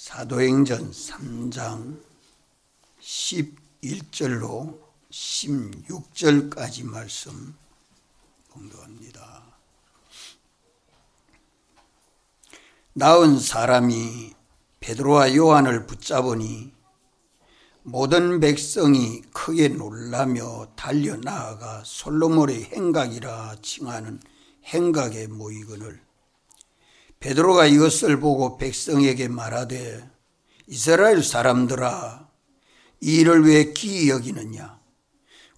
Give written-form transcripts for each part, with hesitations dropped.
사도행전 3장 11절로 16절까지 말씀 봉독합니다. 나은 사람이 베드로와 요한을 붙잡으니 모든 백성이 크게 놀라며 달려나아가 솔로몬의 행각이라 칭하는 행각에 모이거늘 베드로가 이것을 보고 백성에게 말하되 이스라엘 사람들아 이 일을 왜 기이 여기느냐.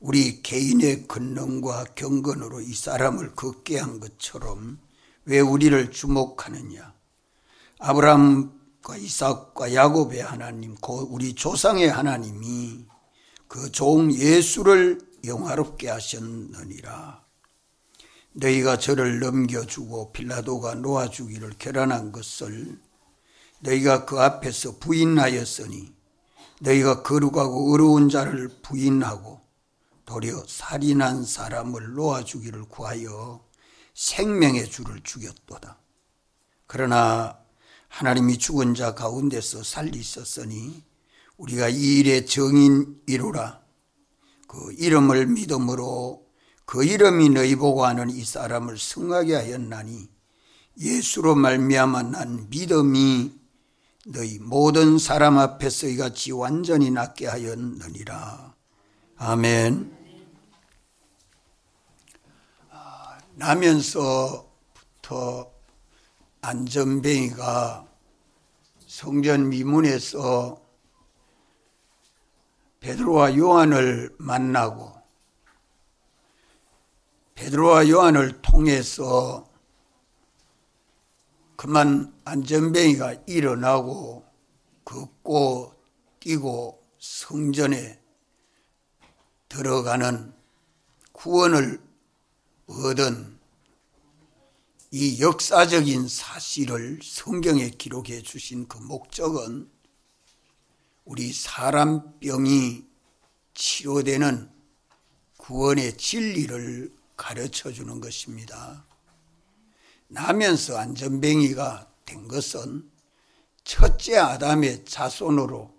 우리 개인의 권능과 경건으로 이 사람을 걷게 한 것처럼 왜 우리를 주목하느냐. 아브라함과 이삭과 야곱의 하나님 곧 우리 조상의 하나님이 그 종 예수를 영화롭게 하셨느니라. 너희가 저를 넘겨주고 빌라도가 놓아주기를 결단한 것을 너희가 그 앞에서 부인하였으니 너희가 거룩하고 의로운 자를 부인하고 도리어 살인한 사람을 놓아주기를 구하여 생명의 주를 죽였도다. 그러나 하나님이 죽은 자 가운데서 살리셨으니 우리가 이 일의 정인이로라. 그 이름을 믿음으로 그 이름이 너희 보고 하는 이 사람을 승하게 하였나니 예수로 말미암아 난 믿음이 너희 모든 사람 앞에서 이같이 완전히 낫게 하였느니라. 아멘. 나면서부터 안전뱅이가 성전 미문에서 베드로와 요한을 만나고 베드로와 요한을 통해서 그만 안전뱅이가 일어나고 걷고 뛰고 성전에 들어가는 구원을 얻은 이 역사적인 사실을 성경에 기록해 주신 그 목적은 우리 사람 병이 치료되는 구원의 진리를 가르쳐 주는 것입니다. 나면서 안전뱅이가 된 것은 첫째 아담의 자손으로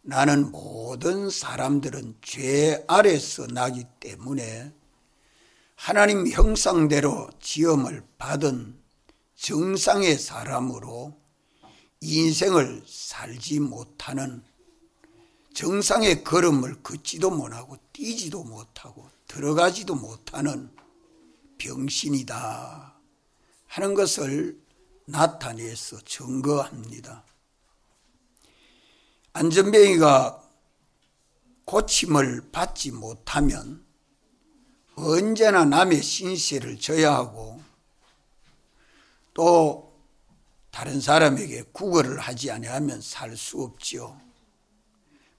나는 모든 사람들은 죄 아래서 나기 때문에 하나님 형상대로 지음을 받은 정상의 사람으로 인생을 살지 못하는 정상의 걸음을 걷지도 못하고 뛰지도 못하고 들어가지도 못하는 병신이다 하는 것을 나타내서 증거합니다. 안전뱅이가 고침을 받지 못하면 언제나 남의 신세를 져야 하고 또 다른 사람에게 구걸을 하지 아니하면 살 수 없지요.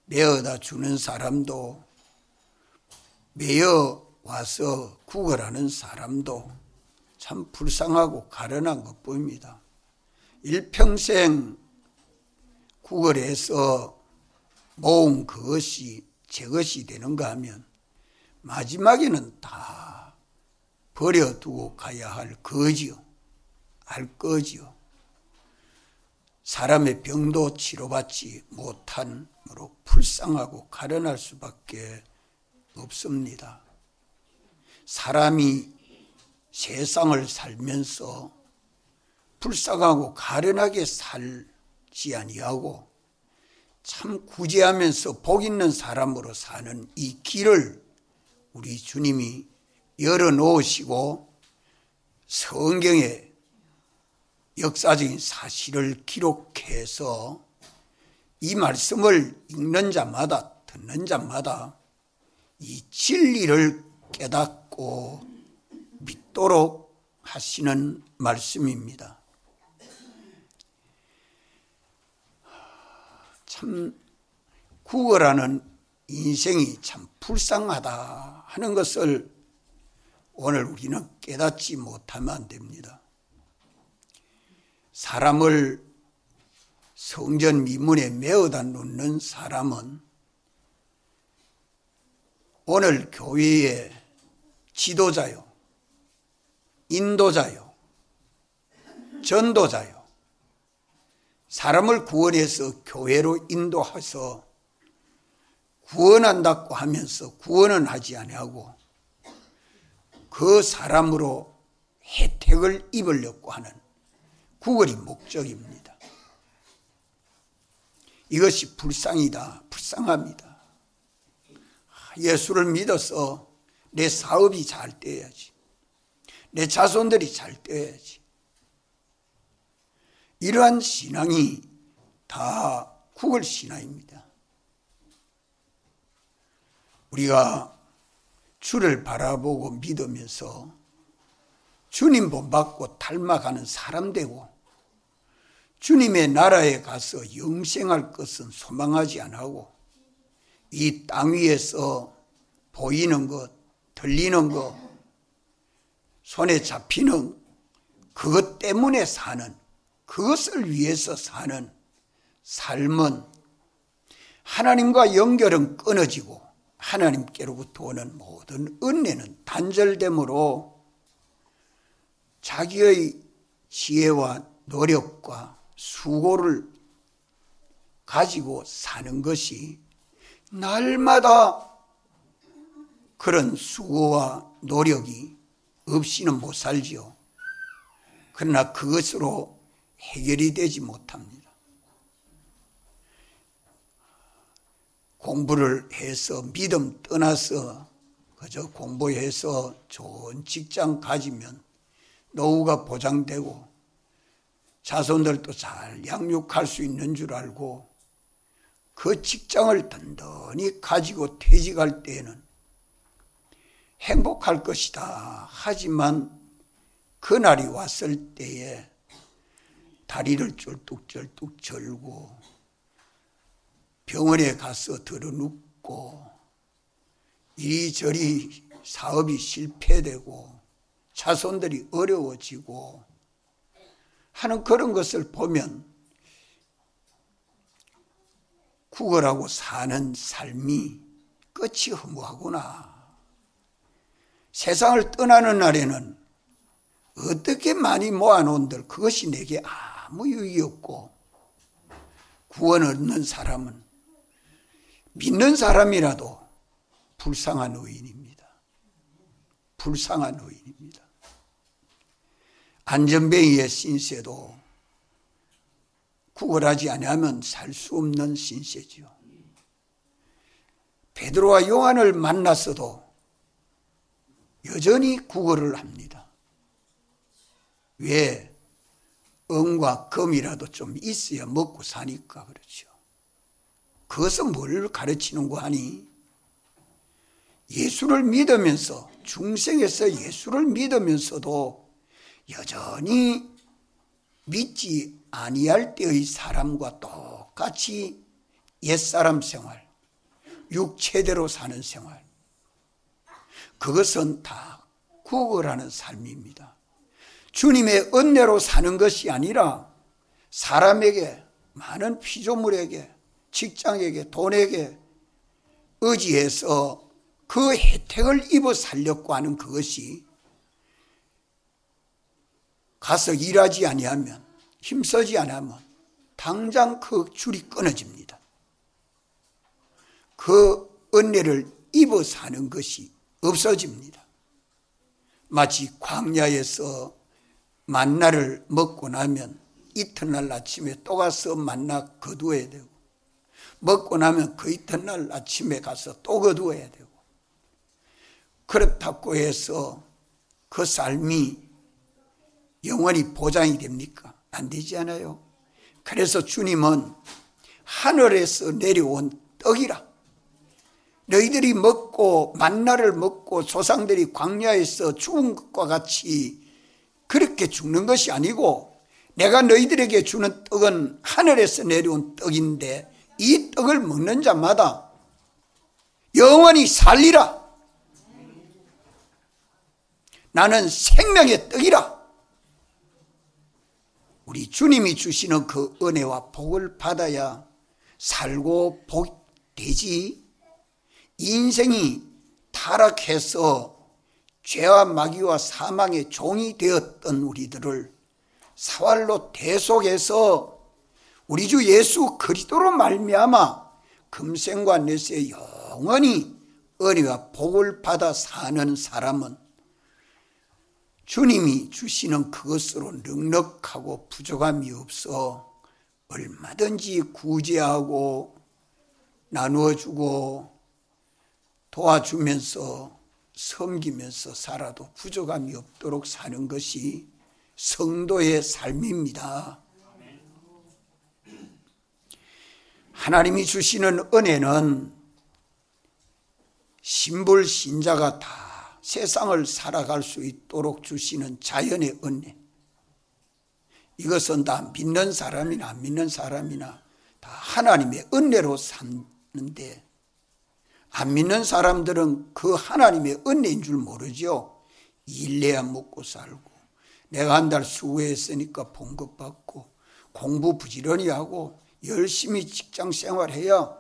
매어다 주는 사람도 매어 와서 구걸하는 사람도 참 불쌍하고 가련한 것뿐입니다. 일평생 구걸해서 모은 그것이 제 것이 되는가 하면 마지막에는 다 버려두고 가야 할 거지요. 알 거지요. 사람의 병도 치료받지 못함으로 불쌍하고 가련할 수밖에 없습니다. 사람이 세상을 살면서 불쌍하고 가련하게 살지 아니하고 참 구제하면서 복 있는 사람으로 사는 이 길을 우리 주님이 열어놓으시고 성경에 역사적인 사실을 기록해서 이 말씀을 읽는 자마다 듣는 자마다 이 진리를 깨닫고 믿도록 하시는 말씀입니다. 참 구걸하는 인생이 참 불쌍하다 하는 것을 오늘 우리는 깨닫지 못하면 안 됩니다. 사람을 성전 미문에 메어다 놓는 사람은 오늘 교회의 지도자요, 인도자요, 전도자요, 사람을 구원해서 교회로 인도해서 구원한다고 하면서 구원은 하지 아니하고 그 사람으로 혜택을 입으려고 하는 구걸이 목적입니다. 이것이 불쌍이다, 불쌍합니다. 예수를 믿어서 내 사업이 잘 되어야지, 내 자손들이 잘 되어야지. 이러한 신앙이 다 구걸 신앙입니다. 우리가 주를 바라보고 믿으면서 주님 본받고 닮아가는 사람 되고 주님의 나라에 가서 영생할 것은 소망하지 않고 이 땅 위에서 보이는 것, 들리는 것, 손에 잡히는 그것 때문에 사는, 그것을 위해서 사는 삶은 하나님과 연결은 끊어지고 하나님께로부터 오는 모든 은혜는 단절됨으로 자기의 지혜와 노력과 수고를 가지고 사는 것이 날마다 그런 수고와 노력이 없이는 못 살지요. 그러나 그것으로 해결이 되지 못합니다. 공부를 해서 믿음 떠나서 그저 공부해서 좋은 직장 가지면 노후가 보장되고 자손들도 잘 양육할 수 있는 줄 알고 그 직장을 든든히 가지고 퇴직할 때에는 행복할 것이다. 하지만 그날이 왔을 때에 다리를 쫄뚝쫄뚝 절고 병원에 가서 들어눕고 이리저리 사업이 실패되고 자손들이 어려워지고 하는 그런 것을 보면 구걸하고 사는 삶이 끝이 허무하구나. 세상을 떠나는 날에는 어떻게 많이 모아놓은들 그것이 내게 아무 유익이 없고 구원 얻는 사람은 믿는 사람이라도 불쌍한 의인입니다. 불쌍한 의인입니다. 안전뱅이의 신세도 구걸하지 아니하면 살 수 없는 신세지요. 베드로와 요한을 만났어도 여전히 구걸을 합니다. 왜? 은과 금이라도 좀 있어야 먹고 사니까 그렇죠. 그것은 뭘 가르치는고 하니 예수를 믿으면서 중생에서 예수를 믿으면서도 여전히 믿지 아니할 때의 사람과 똑같이 옛사람 생활, 육체대로 사는 생활, 그것은 다 구걸하는 삶입니다. 주님의 은혜로 사는 것이 아니라 사람에게, 많은 피조물에게, 직장에게, 돈에게 의지해서 그 혜택을 입어 살려고 하는 그것이 가서 일하지 아니하면, 힘쓰지 않으면 당장 그 줄이 끊어집니다. 그 은혜를 입어 사는 것이 없어집니다. 마치 광야에서 만나를 먹고 나면 이튿날 아침에 또 가서 만나 거두어야 되고, 먹고 나면 그 이튿날 아침에 가서 또 거두어야 되고, 그렇다고 해서 그 삶이 영원히 보장이 됩니까? 안 되지 않아요? 그래서 주님은 하늘에서 내려온 떡이라, 너희들이 먹고 만나를 먹고 조상들이 광야에서 죽은 것과 같이 그렇게 죽는 것이 아니고 내가 너희들에게 주는 떡은 하늘에서 내려온 떡인데 이 떡을 먹는 자마다 영원히 살리라. 나는 생명의 떡이라. 우리 주님이 주시는 그 은혜와 복을 받아야 살고 복이 되지, 인생이 타락해서 죄와 마귀와 사망의 종이 되었던 우리들을 사활로 대속해서 우리 주 예수 그리스도로 말미암아 금생과 내세 영원히 은혜와 복을 받아 사는 사람은 주님이 주시는 그것으로 넉넉하고 부족함이 없어 얼마든지 구제하고 나누어주고 도와주면서 섬기면서 살아도 부족함이 없도록 사는 것이 성도의 삶입니다. 하나님이 주시는 은혜는 신불 신자가 다 세상을 살아갈 수 있도록 주시는 자연의 은혜. 이것은 다 믿는 사람이나 안 믿는 사람이나 다 하나님의 은혜로 사는데, 안 믿는 사람들은 그 하나님의 은혜인 줄 모르죠. 일내야 먹고 살고, 내가 한 달 수고했으니까 봉급 받고, 공부 부지런히 하고 열심히 직장 생활해야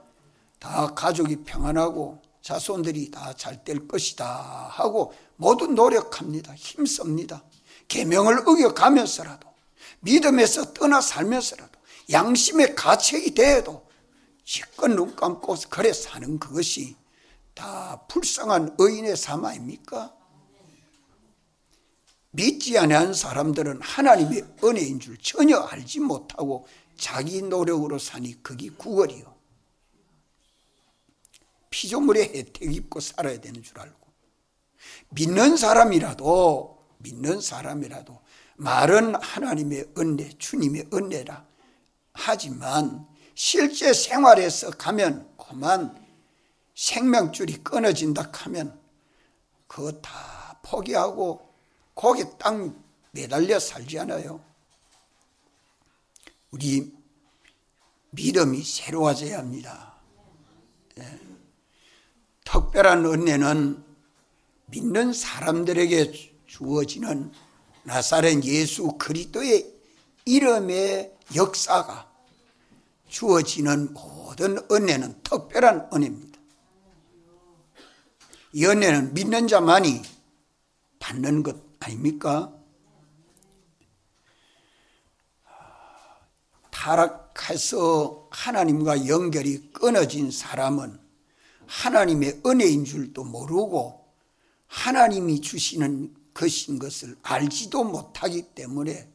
다 가족이 평안하고 자손들이 다 잘 될 것이다 하고 모두 노력합니다. 힘씁니다. 계명을 어겨가면서라도, 믿음에서 떠나 살면서라도, 양심의 가책이 돼도 지껏 눈 감고 그래 사는 그것이 다 불쌍한 의인의 삶 아닙니까? 믿지 않는 사람들은 하나님의 은혜인 줄 전혀 알지 못하고 자기 노력으로 사니 그게 구걸이요. 피조물의 혜택 입고 살아야 되는 줄 알고, 믿는 사람이라도 말은 하나님의 은혜, 주님의 은혜라 하지만 실제 생활에서 가면 그만 생명줄이 끊어진다 하면 그거 다 포기하고 거기에 딱 매달려 살지 않아요. 우리 믿음이 새로워져야 합니다. 특별한 은혜는 믿는 사람들에게 주어지는 나사렛 예수 그리스도의 이름의 역사가 주어지는 모든 은혜는 특별한 은혜입니다. 이 은혜는 믿는 자만이 받는 것 아닙니까? 타락해서 하나님과 연결이 끊어진 사람은 하나님의 은혜인 줄도 모르고 하나님이 주시는 것인 것을 알지도 못하기 때문에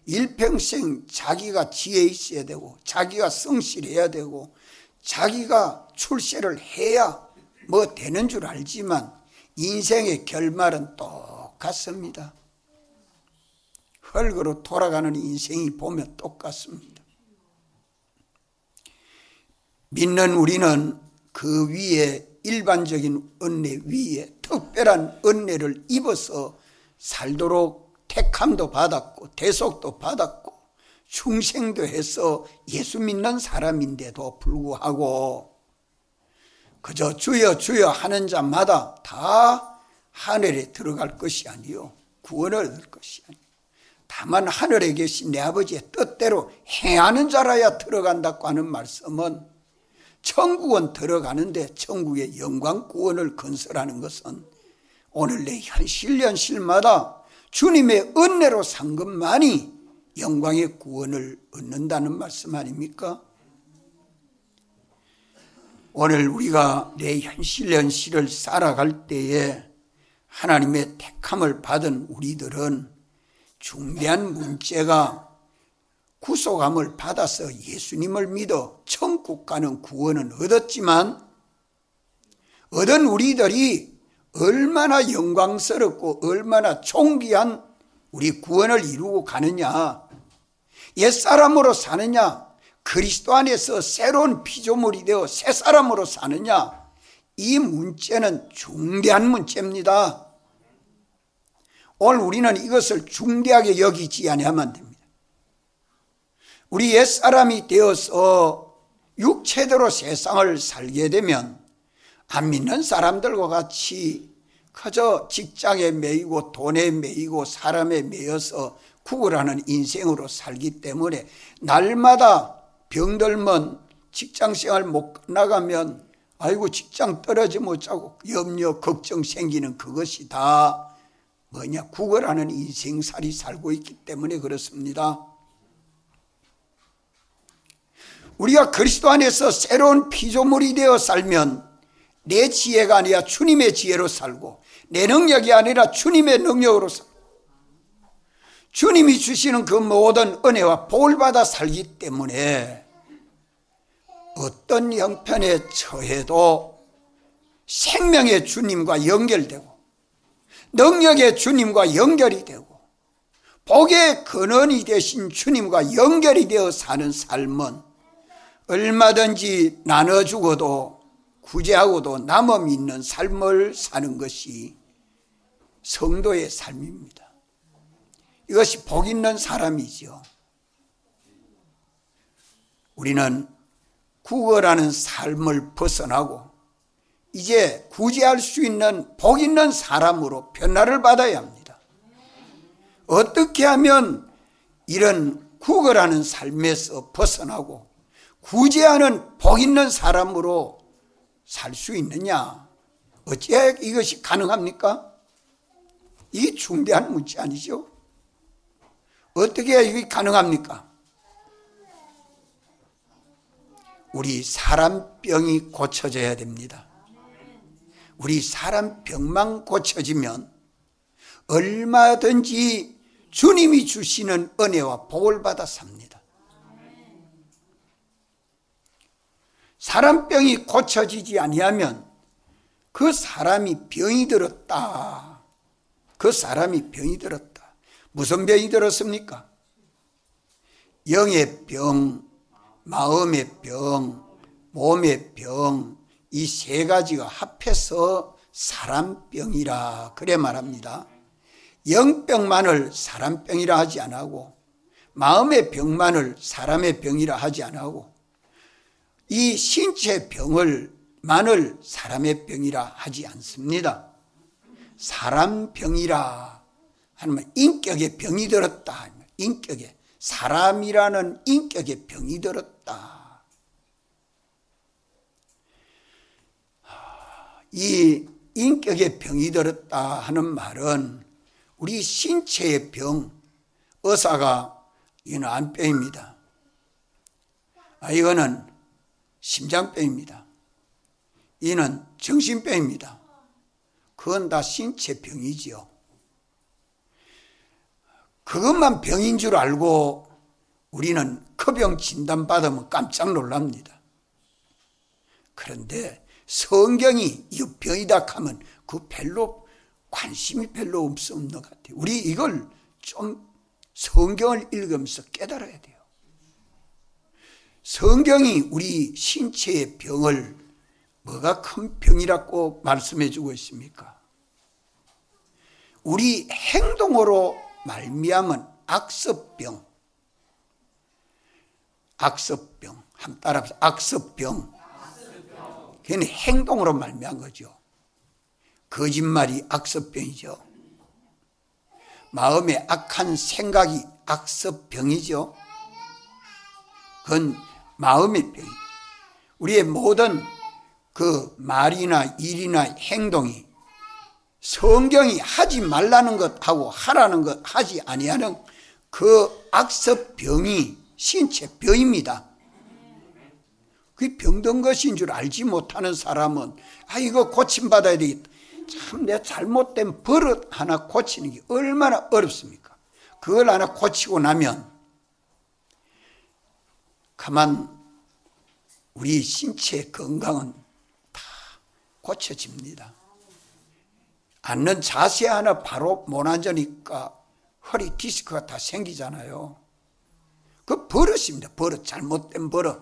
일평생 자기가 지혜 있어야 되고 자기가 성실해야 되고 자기가 출세를 해야 뭐 되는 줄 알지만 인생의 결말은 똑같습니다. 흙으로 돌아가는 인생이 보면 똑같습니다. 믿는 우리는 그 위에 일반적인 은혜 위에 특별한 은혜를 입어서 살도록 택함도 받았고 대속도 받았고 충생도 해서 예수 믿는 사람인데도 불구하고 그저 주여 주여 하는 자마다 다 하늘에 들어갈 것이 아니요 구원을 얻을 것이 아니요 다만 하늘에 계신 내 아버지의 뜻대로 행하는 자라야 들어간다고 하는 말씀은 천국은 들어가는데 천국의 영광 구원을 건설하는 것은 오늘 내 현실마다 주님의 은혜로 산 것만이 영광의 구원을 얻는다는 말씀 아닙니까? 오늘 우리가 내 현실을 살아갈 때에 하나님의 택함을 받은 우리들은 중대한 문제가 구속함을 받아서 예수님을 믿어 천국 가는 구원은 얻었지만 얻은 우리들이 얼마나 영광스럽고 얼마나 존귀한 우리 구원을 이루고 가느냐, 옛사람으로 사느냐, 그리스도 안에서 새로운 피조물이 되어 새 사람으로 사느냐, 이 문제는 중대한 문제입니다. 오늘 우리는 이것을 중대하게 여기지 아니하면 됩니다. 우리 옛사람이 되어서 육체대로 세상을 살게 되면 안 믿는 사람들과 같이 그저 직장에 매이고 돈에 매이고 사람에 매여서 구걸하는 인생으로 살기 때문에 날마다 병들면 직장생활 못 나가면 아이고 직장 떨어지면 어쩌고 염려 걱정 생기는 그것이 다 뭐냐 구걸하는 인생살이 살고 있기 때문에 그렇습니다. 우리가 그리스도 안에서 새로운 피조물이 되어 살면 내 지혜가 아니라 주님의 지혜로 살고, 내 능력이 아니라 주님의 능력으로 살고, 주님이 주시는 그 모든 은혜와 복을 받아 살기 때문에 어떤 형편에 처해도 생명의 주님과 연결되고, 능력의 주님과 연결이 되고, 복의 근원이 되신 주님과 연결이 되어 사는 삶은 얼마든지 나눠주고도 구제하고도 남음이 있는 삶을 사는 것이 성도의 삶입니다. 이것이 복 있는 사람이죠. 우리는 구걸하는 삶을 벗어나고 이제 구제할 수 있는 복 있는 사람으로 변화를 받아야 합니다. 어떻게 하면 이런 구걸하는 삶에서 벗어나고 구제하는 복 있는 사람으로 살 수 있느냐? 어째 이것이 가능합니까? 이게 중대한 문제 아니죠? 어떻게 이게 가능합니까? 우리 사람 병이 고쳐져야 됩니다. 우리 사람 병만 고쳐지면 얼마든지 주님이 주시는 은혜와 복을 받아 삽니다. 사람 병이 고쳐지지 아니하면 그 사람이 병이 들었다. 그 사람이 병이 들었다. 무슨 병이 들었습니까? 영의 병, 마음의 병, 몸의 병, 이 세 가지가 합해서 사람병이라 그래 말합니다. 영병만을 사람병이라 하지 않고, 마음의 병만을 사람의 병이라 하지 않고, 이 신체 병만을 사람의 병이라 하지 않습니다. 사람병이라 하면 인격의 병이 들었다. 인격에, 사람이라는 인격의 병이 들었다. 이 인격의 병이 들었다 하는 말은 우리 신체의 병, 의사가 이거는 안병입니다. 이거는 심장병입니다. 이는 정신병입니다. 그건 다 신체병이지요. 그것만 병인 줄 알고 우리는 그 병 진단받으면 깜짝 놀랍니다. 그런데 성경이 이 병이다 하면 그 별로 관심이 별로 없는 것 같아요. 우리 이걸 좀 성경을 읽으면서 깨달아야 돼요. 성경이 우리 신체의 병을 뭐가 큰 병이라고 말씀해 주고 있습니까? 우리 행동으로 말미암은 악습병, 악습병, 한번 따라합시다. 악습병. 걔는 행동으로 말미암은 거죠. 거짓말이 악습병이죠. 마음에 악한 생각이 악습병이죠. 그건 마음의 병이. 우리의 모든 그 말이나 일이나 행동이 성경이 하지 말라는 것하고 하라는 것 하지 아니하는 그 악습병이 신체병입니다. 그게 병든 것인 줄 알지 못하는 사람은 이거 고침받아야 되겠다. 참 내 잘못된 버릇 하나 고치는 게 얼마나 어렵습니까? 그걸 하나 고치고 나면 가만 우리 신체의 건강은 다 고쳐집니다. 앉는 자세 하나 바로 못 앉으니까 허리 디스크가 다 생기잖아요. 그 버릇입니다. 버릇, 잘못된 버릇.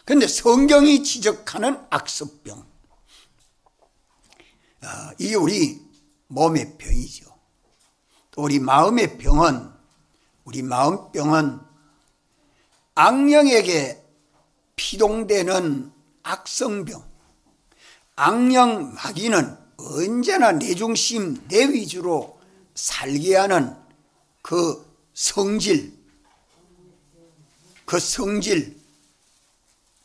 그런데 성경이 지적하는 악습병, 이게 우리 몸의 병이죠. 또 우리 마음의 병은, 우리 마음병은 악령에게 피동되는 악성병. 악령 마귀는 언제나 내 중심, 내 위주로 살게 하는 그 성질,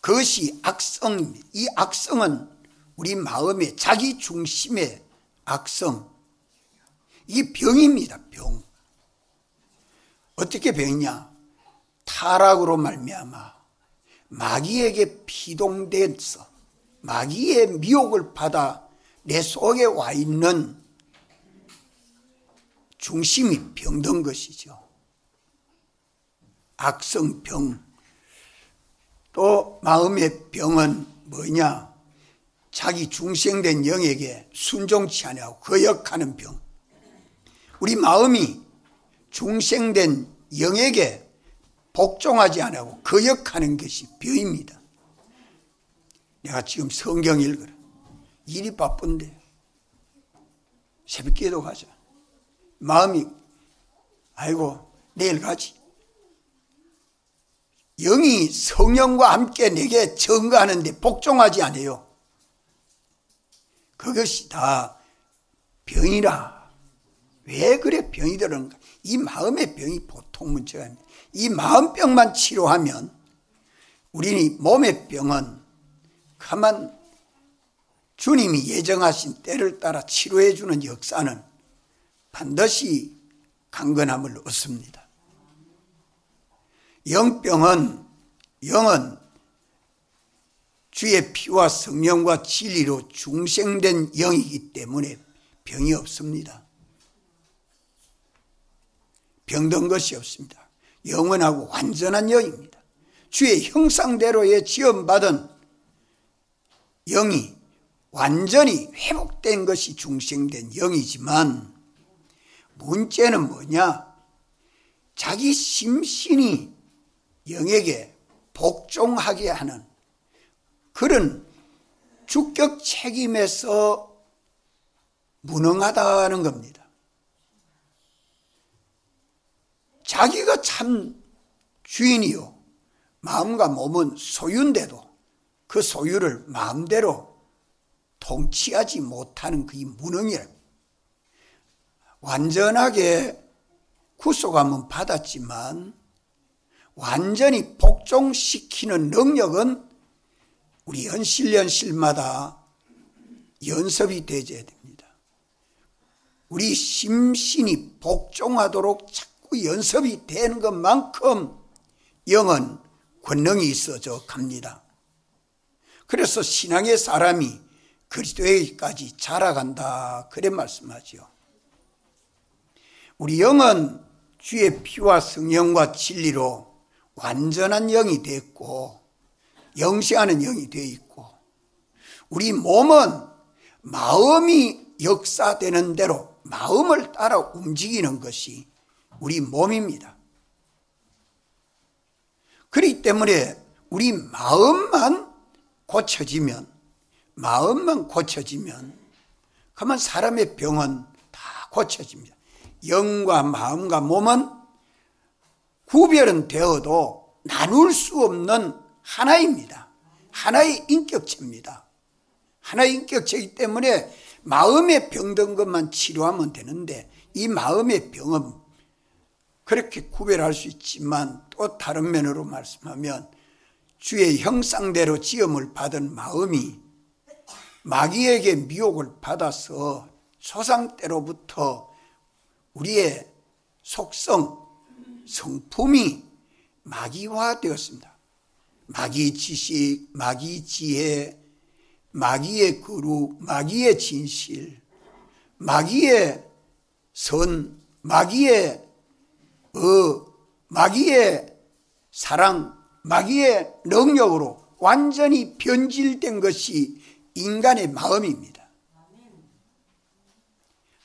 그것이 악성입니다. 이 악성은 우리 마음의 자기 중심의 악성, 이게 병입니다. 병. 어떻게 병이냐? 타락으로 말미암아 마귀에게 피동돼서 마귀의 미혹을 받아 내 속에 와 있는 중심이 병든 것이죠. 악성병. 또 마음의 병은 뭐냐? 자기 중생된 영에게 순종치 아니하고 거역하는 병. 우리 마음이 중생된 영에게 복종하지 않고 거역하는 것이 병입니다. 내가 지금 성경 읽으라. 일이 바쁜데 새벽기도 가자. 마음이 아이고 내일 가지. 영이 성령과 함께 내게 증거하는데 복종하지 않아요. 그것이 다 병이라. 왜 그래 병이 들었는가? 이 마음의 병이 보통 문제가 아닙니다. 이 마음병만 치료하면 우리는 몸의 병은 가만 주님이 예정하신 때를 따라 치료해 주는 역사는 반드시 강건함을 얻습니다. 영은 주의 피와 성령과 진리로 중생된 영이기 때문에 병이 없습니다. 병든 것이 없습니다. 영원하고 완전한 영입니다. 주의 형상대로의 지음받은 영이 완전히 회복된 것이 중생된 영이지만 문제는 뭐냐? 자기 심신이 영에게 복종하게 하는 그런 주격 책임에서 무능하다는 겁니다. 자기가 참 주인이요 마음과 몸은 소유인데도 그 소유를 마음대로 통치하지 못하는 그게 무능이라. 완전하게 구속함은 받았지만 완전히 복종시키는 능력은 우리 연실마다 연습이 되어야 됩니다. 우리 심신이 복종하도록 자꾸 연습이 되는 것만큼 영은 권능이 있어져 갑니다. 그래서 신앙의 사람이 그리스도에게까지 자라간다 그래 말씀하죠. 우리 영은 주의 피와 성령과 진리로 완전한 영이 됐고 영생하는 영이 되어 있고 우리 몸은 마음이 역사되는 대로 마음을 따라 움직이는 것이 우리 몸입니다. 그렇기 때문에 우리 마음만 고쳐지면 그러면 사람의 병은 다 고쳐집니다. 영과 마음과 몸은 구별은 되어도 나눌 수 없는 하나입니다. 하나의 인격체입니다. 하나의 인격체이기 때문에 마음에 병든 것만 치료하면 되는데 이 마음의 병은 그렇게 구별할 수 있지만 또 다른 면으로 말씀하면 주의 형상대로 지음을 받은 마음이 마귀에게 미혹을 받아서 조상 때로부터 우리의 속성, 성품이 마귀화되었습니다. 마귀의 지식, 마귀의 지혜, 마귀의 거룩, 마귀의 진실, 마귀의 선, 마귀의 마귀의 사랑, 마귀의 능력으로 완전히 변질된 것이 인간의 마음입니다.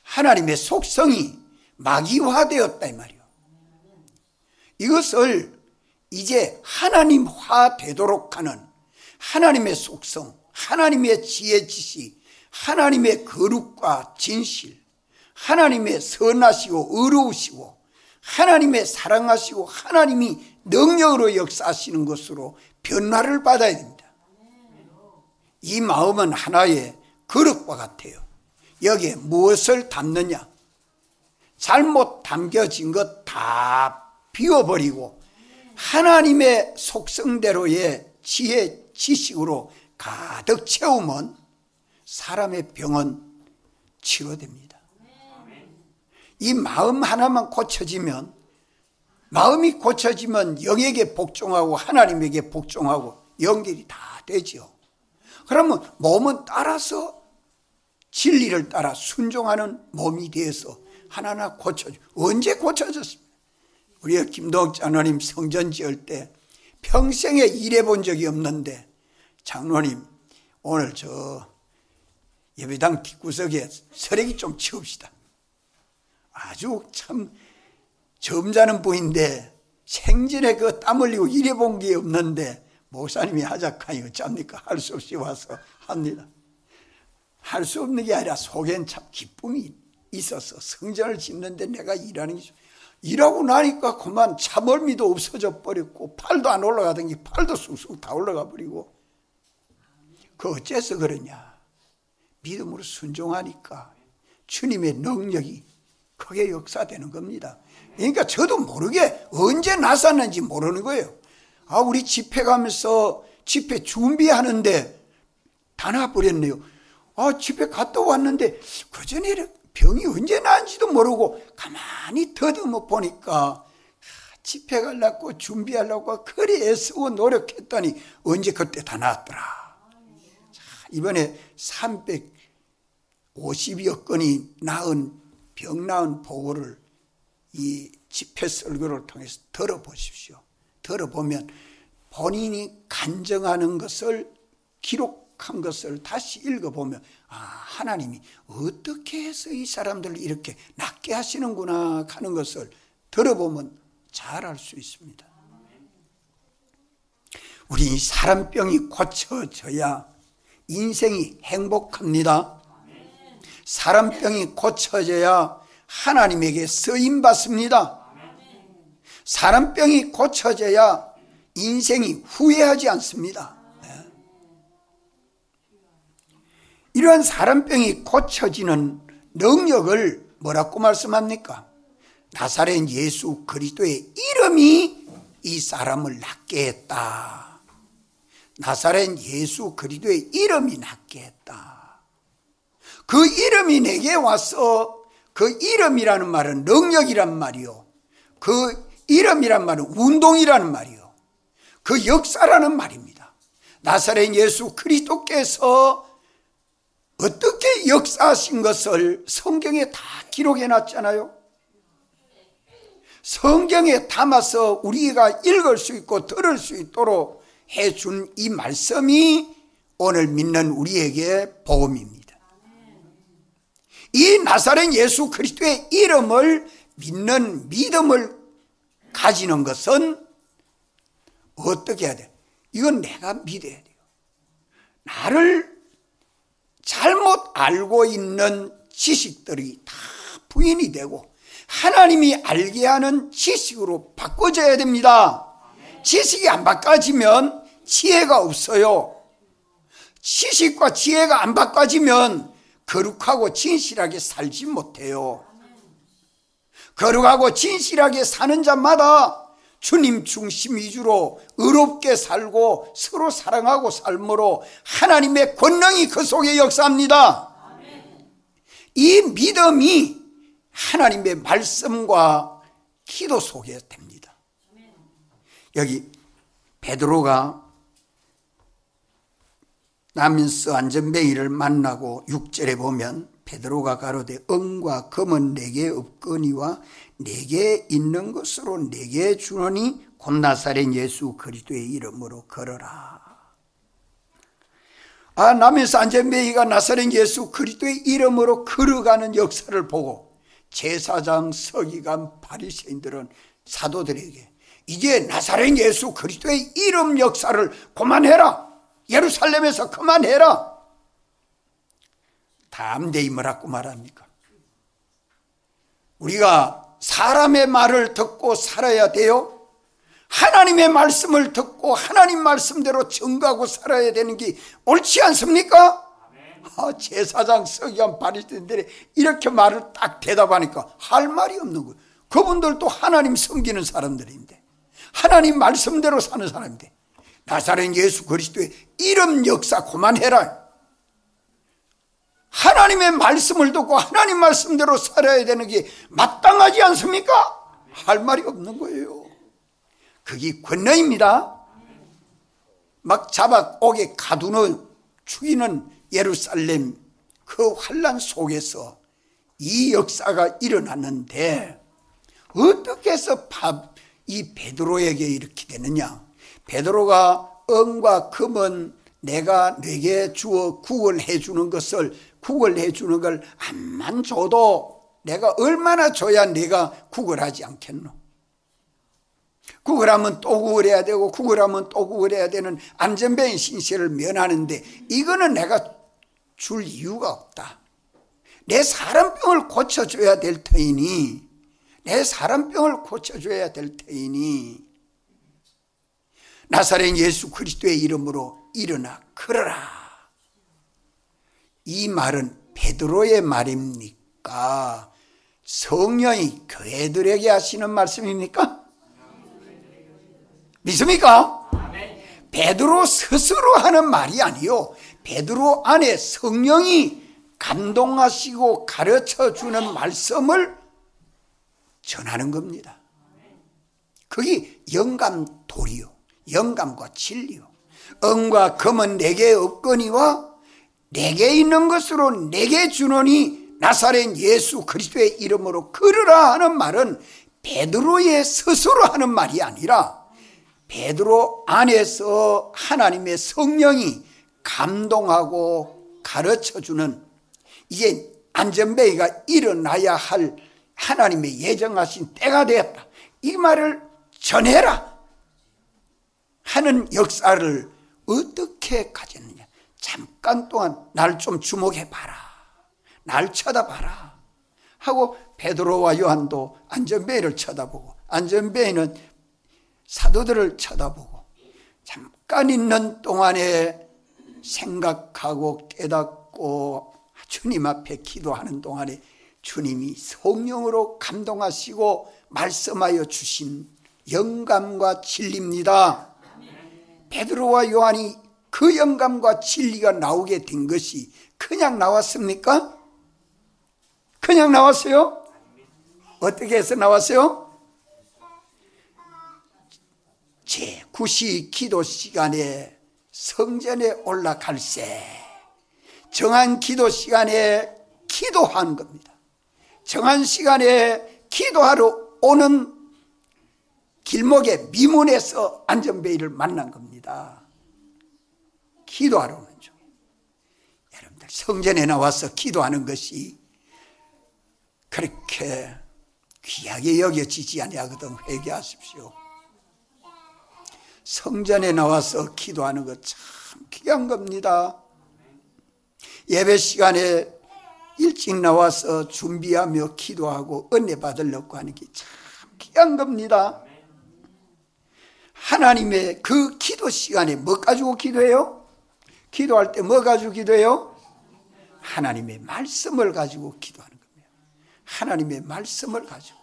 하나님의 속성이 마귀화되었다 이 말이요. 이것을 이제 하나님화 되도록 하는 하나님의 속성, 하나님의 지혜 지식, 하나님의 거룩과 진실, 하나님의 선하시고 의로우시고 하나님의 사랑하시고 하나님이 능력으로 역사하시는 것으로 변화를 받아야 됩니다. 이 마음은 하나의 그릇과 같아요. 여기에 무엇을 담느냐? 잘못 담겨진 것 다 비워버리고 하나님의 속성대로의 지혜, 지식으로 가득 채우면 사람의 병은 치료됩니다. 이 마음 하나만 고쳐지면 마음이 고쳐지면 영에게 복종하고 하나님에게 복종하고 연결이 다 되죠. 그러면 몸은 따라서 진리를 따라 순종하는 몸이 되어서 하나하나 고쳐져. 언제 고쳐졌습니까? 우리가 김동욱 장로님 성전 지을 때 평생에 일해본 적이 없는데, 장로님 오늘 저 예배당 뒷구석에 쓰레기 좀 치웁시다. 아주 참 점잖은 분인데 생전에 그 땀 흘리고 일해본 게 없는데 목사님이 하자카니 어쩝니까? 할 수 없이 와서 합니다. 할 수 없는 게 아니라 속엔 참 기쁨이 있어서 성전을 짓는데 내가 일하는 게 일하고 나니까 그만 차멀미도 없어져 버렸고 팔도 안 올라가던 게 팔도 쑥쑥 다 올라가 버리고. 그 어째서 그러냐? 믿음으로 순종하니까 주님의 능력이 크게 역사되는 겁니다. 그러니까 저도 모르게 언제 나섰는지 모르는 거예요. 우리 집회 가면서 집회 준비하는데 다 나버렸네요. 집회 갔다 왔는데 그전에 병이 언제 나은지도 모르고 가만히 더듬어 보니까 집회 가려고 준비하려고 그리 애쓰고 노력했더니 언제 그때 다 나았더라. 이번에 350여 건이 병 나은 보고를 이 집회 설교를 통해서 들어보십시오. 들어보면 본인이 간증하는 것을 기록한 것을 다시 읽어보면 하나님이 어떻게 해서 이 사람들을 이렇게 낫게 하시는구나 하는 것을 들어보면 잘 알 수 있습니다. 우리 사람병이 고쳐져야 인생이 행복합니다. 사람병이 고쳐져야 하나님에게 쓰임받습니다. 사람병이 고쳐져야 인생이 후회하지 않습니다. 이러한 사람병이 고쳐지는 능력을 뭐라고 말씀합니까? 나사렛 예수 그리스도의 이름이 이 사람을 낫게 했다. 나사렛 예수 그리스도의 이름이 낫게 했다. 그 이름이 내게 와서, 그 이름이라는 말은 능력이란 말이요, 그 이름이란 말은 운동이라는 말이요, 그 역사라는 말입니다. 나사렛 예수 그리스도께서 어떻게 역사하신 것을 성경에 다 기록해 놨잖아요. 성경에 담아서 우리가 읽을 수 있고 들을 수 있도록 해준 이 말씀이 오늘 믿는 우리에게 복음입니다. 이 나사렛 예수 그리스도의 이름을 믿는 믿음을 가지는 것은 어떻게 해야 돼? 이건 내가 믿어야 돼요. 나를 잘못 알고 있는 지식들이 다 부인이 되고 하나님이 알게 하는 지식으로 바꿔줘야 됩니다. 지식이 안 바꿔지면 지혜가 없어요. 지식과 지혜가 안 바꿔지면 거룩하고 진실하게 살지 못해요. 거룩하고 진실하게 사는 자마다 주님 중심 위주로 의롭게 살고 서로 사랑하고 삶으로 하나님의 권능이 그 속에 역사합니다. 이 믿음이 하나님의 말씀과 기도 속에 됩니다. 여기 베드로가 나면서 안전뱅이를 만나고 6절에 보면 베드로가 가로되 은과 금은 내게 없거니와 내게 있는 것으로 내게 주노니 곧 나사렛 예수 그리스도의 이름으로 걸어라. 나면서 안전뱅이가 나사렛 예수 그리스도의 이름으로 걸어가는 역사를 보고 제사장, 서기관, 바리새인들은 사도들에게 이제 나사렛 예수 그리스도의 이름 역사를 그만해라. 예루살렘에서 그만해라. 담대히 뭐라고 말합니까? 우리가 사람의 말을 듣고 살아야 돼요? 하나님의 말씀을 듣고 하나님 말씀대로 증거하고 살아야 되는 게 옳지 않습니까? 제사장, 서기관, 바리새인들이 이렇게 말을 딱 대답하니까 할 말이 없는 거예요. 그분들도 하나님 섬기는 사람들인데, 하나님 말씀대로 사는 사람인데, 나사렛 예수 그리스도의 이름 역사 그만해라. 하나님의 말씀을 듣고 하나님 말씀대로 살아야 되는 게 마땅하지 않습니까? 할 말이 없는 거예요. 그게 권능입니다. 막 잡아 옥에 가두는 죽이는 예루살렘 그 환난 속에서 이 역사가 일어났는데 어떻게 해서 이 베드로에게 이렇게 되느냐. 베드로가 은과 금은 내가 네게 주어 구걸해 주는 걸 암만 줘도 내가 얼마나 줘야 내가 구걸하지 않겠노. 구걸하면 또 구걸해야 되고 구걸하면 또 구걸해야 되는 안전뱅이 신세를 면하는데 이거는 내가 줄 이유가 없다. 내 사람병을 고쳐줘야 될 터이니 나사렛 예수 그리스도의 이름으로 일어나 걸어라. 이 말은 베드로의 말입니까? 성령이 교회들에게 하시는 말씀입니까? 믿습니까? 베드로 스스로 하는 말이 아니요, 베드로 안에 성령이 감동하시고 가르쳐주는 말씀을 전하는 겁니다. 그게 영감도리요, 영감과 진리요. 은과 금은 내게 없거니와 내게 있는 것으로 내게 주노니 나사렛 예수 그리스도의 이름으로 걸으라 하는 말은 베드로의 스스로 하는 말이 아니라 베드로 안에서 하나님의 성령이 감동하고 가르쳐주는, 이제 안전뱅이가 일어나야 할 하나님의 예정하신 때가 되었다, 이 말을 전해라 하는 역사를 어떻게 가졌느냐. 잠깐 동안 날 좀 주목해봐라, 날 쳐다봐라 하고 베드로와 요한도 안전뱅이를 쳐다보고 안전뱅이는 사도들을 쳐다보고 잠깐 있는 동안에 생각하고 깨닫고 주님 앞에 기도하는 동안에 주님이 성령으로 감동하시고 말씀하여 주신 영감과 진리입니다. 베드로와 요한이 그 영감과 진리가 나오게 된 것이 그냥 나왔습니까? 그냥 나왔어요? 어떻게 해서 나왔어요? 제9시 기도 시간에 성전에 올라갈새 정한 기도 시간에 기도하는 겁니다. 정한 시간에 기도하러 오는 길목에 미문에서 안전뱅이를 만난 겁니다. 기도하러 오는 중에 여러분들 성전에 나와서 기도하는 것이 그렇게 귀하게 여겨지지 아니하거든 회개하십시오. 성전에 나와서 기도하는 것 참 귀한 겁니다. 예배 시간에 일찍 나와서 준비하며 기도하고 은혜 받으려고 하는 게 참 귀한 겁니다. 하나님의 그 기도 시간에 뭐 가지고 기도해요? 기도할 때 뭐 가지고 기도해요? 하나님의 말씀을 가지고 기도하는 겁니다. 하나님의 말씀을 가지고.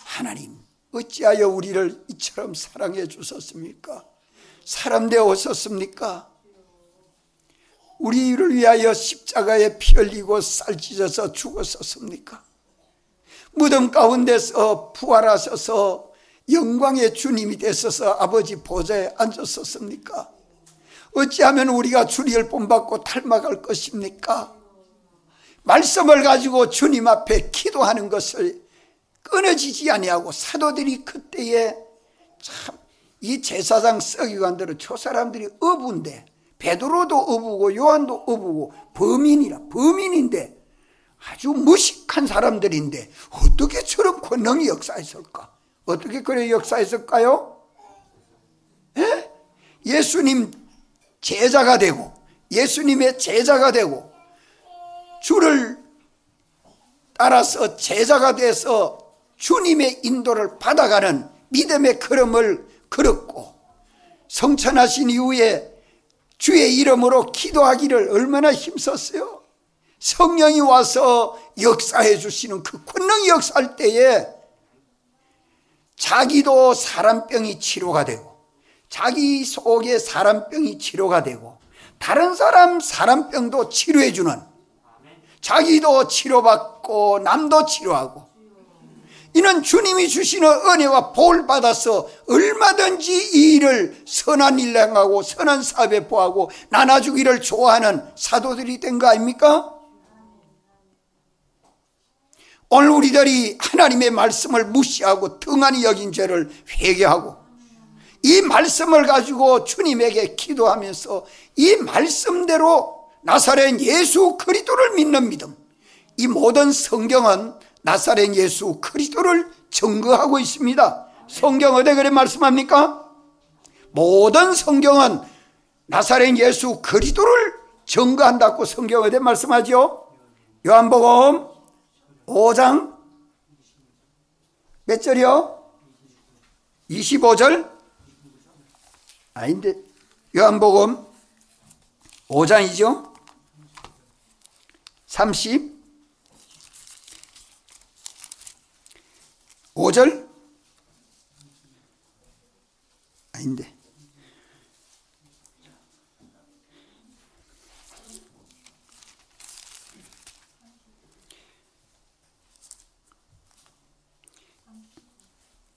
하나님 어찌하여 우리를 이처럼 사랑해 주셨습니까? 사람 되어 오셨습니까? 우리를 위하여 십자가에 피 흘리고 쌀 찢어서 죽었었습니까? 무덤 가운데서 부활하셔서 영광의 주님이 되셔서 아버지 보좌에 앉았었습니까? 어찌하면 우리가 주리를 본받고 닮아갈 것입니까? 말씀을 가지고 주님 앞에 기도하는 것을 끊어지지 아니하고 사도들이 그때에 참 이 제사장 서기관들은 저 사람들이 어부인데 베드로도 어부고 요한도 어부고 범인인데 아주 무식한 사람들인데 어떻게 저런 권능이 역사했을까? 어떻게 그래 역사했을까요? 예? 예수님 제자가 되고 예수님의 제자가 되고 주를 따라서 제자가 돼서 주님의 인도를 받아가는 믿음의 걸음을 걸었고 성천하신 이후에 주의 이름으로 기도하기를 얼마나 힘썼어요. 성령이 와서 역사해 주시는 그 권능이 역사할 때에 자기도 사람병이 치료가 되고 자기 속에 사람병이 치료가 되고 다른 사람 사람병도 치료해 주는, 자기도 치료받고 남도 치료하고 이는 주님이 주시는 은혜와 복을 받아서 얼마든지 이 일을 선한 일 행하고 선한 사업에 보하고 나눠주기를 좋아하는 사도들이 된 거 아닙니까? 오늘 우리들이 하나님의 말씀을 무시하고 등한히 여긴 죄를 회개하고 이 말씀을 가지고 주님에게 기도하면서 이 말씀대로 나사렛 예수 그리스도를 믿는 믿음, 이 모든 성경은 나사렛 예수 그리스도를 증거하고 있습니다. 성경 어디 그래 말씀합니까? 모든 성경은 나사렛 예수 그리스도를 증거한다고 성경 어디 말씀하죠? 요한복음 5장 몇 절이요? 25절? 아닌데 요한복음 5장이죠? 35절? 아닌데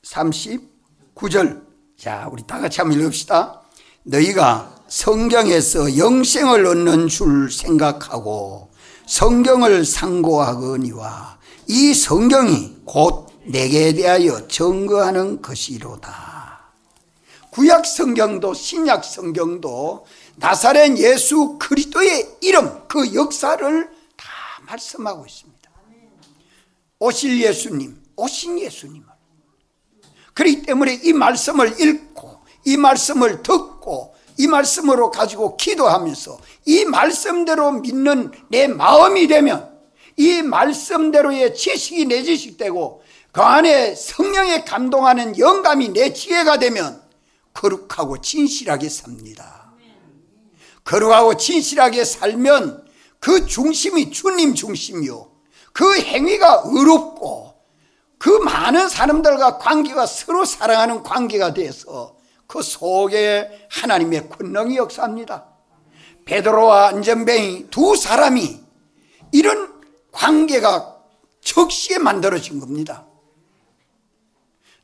39절. 자, 우리 다 같이 한번 읽읍시다. 너희가 성경에서 영생을 얻는 줄 생각하고 성경을 상고하거니와 이 성경이 곧 내게 대하여 증거하는 것이로다. 구약 성경도 신약 성경도 나사렛 예수 그리스도의 이름, 그 역사를 다 말씀하고 있습니다. 오실 예수님, 오신 예수님을. 그렇기 때문에 이 말씀을 읽고 이 말씀을 듣고 이 말씀으로 가지고 기도하면서 이 말씀대로 믿는 내 마음이 되면 이 말씀대로의 지식이 내 지식 되고 그 안에 성령에 감동하는 영감이 내 지혜가 되면 거룩하고 진실하게 삽니다. 거룩하고 진실하게 살면 그 중심이 주님 중심이요, 그 행위가 의롭고 그 많은 사람들과 관계가 서로 사랑하는 관계가 돼서 그 속에 하나님의 권능이 역사합니다. 베드로와 안전뱅이 두 사람이 이런 관계가 적시에 만들어진 겁니다.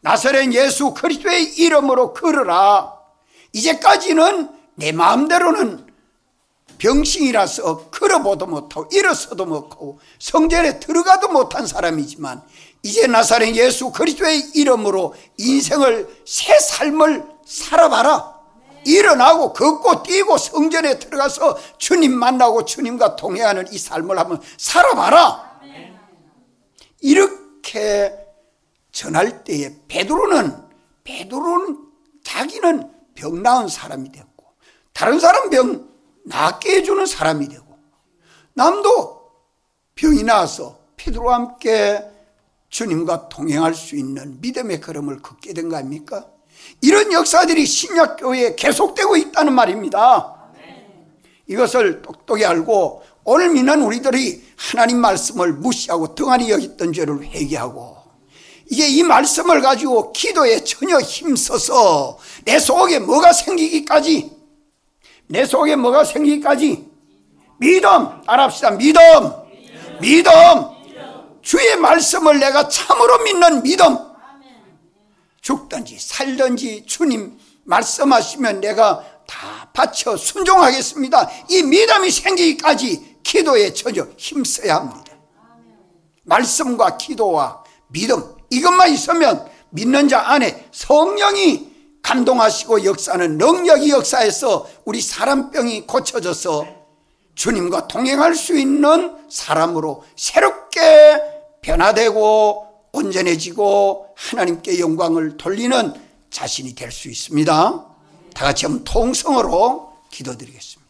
나사렛 예수 그리스도의 이름으로 걸으라. 이제까지는 내 마음대로는 병신이라서 걸어보도 못하고 일어서도 못하고 성전에 들어가도 못한 사람이지만 이제 나사렛 예수 그리스도의 이름으로 인생을 새 삶을 살아봐라. 일어나고 걷고 뛰고 성전에 들어가서 주님 만나고 주님과 동행하는 이 삶을 한번 살아봐라. 이렇게 전할 때에 베드로는 자기는 병 나은 사람이 됐고 다른 사람 병 낫게 해주는 사람이 되고 남도 병이 나서 베드로와 함께 주님과 동행할 수 있는 믿음의 걸음을 걷게 된 거 아닙니까? 이런 역사들이 신약교회에 계속되고 있다는 말입니다. 이것을 똑똑히 알고 오늘 믿는 우리들이 하나님 말씀을 무시하고 등한히 여겼던 죄를 회개하고 이게 이 말씀을 가지고 기도에 전혀 힘써서 내 속에 뭐가 생기기까지 믿음, 따라합시다. 믿음. 주의 말씀을 내가 참으로 믿는 믿음. 죽든지 살든지 주님 말씀하시면 내가 다 바쳐 순종하겠습니다. 이 믿음이 생기기까지 기도에 전혀 힘써야 합니다. 말씀과 기도와 믿음, 이것만 있으면 믿는 자 안에 성령이 감동하시고 역사하는 능력이 역사해서 우리 사람병이 고쳐져서 주님과 동행할 수 있는 사람으로 새롭게 변화되고 온전해지고 하나님께 영광을 돌리는 자신이 될 수 있습니다. 다 같이 한번 통성으로 기도드리겠습니다.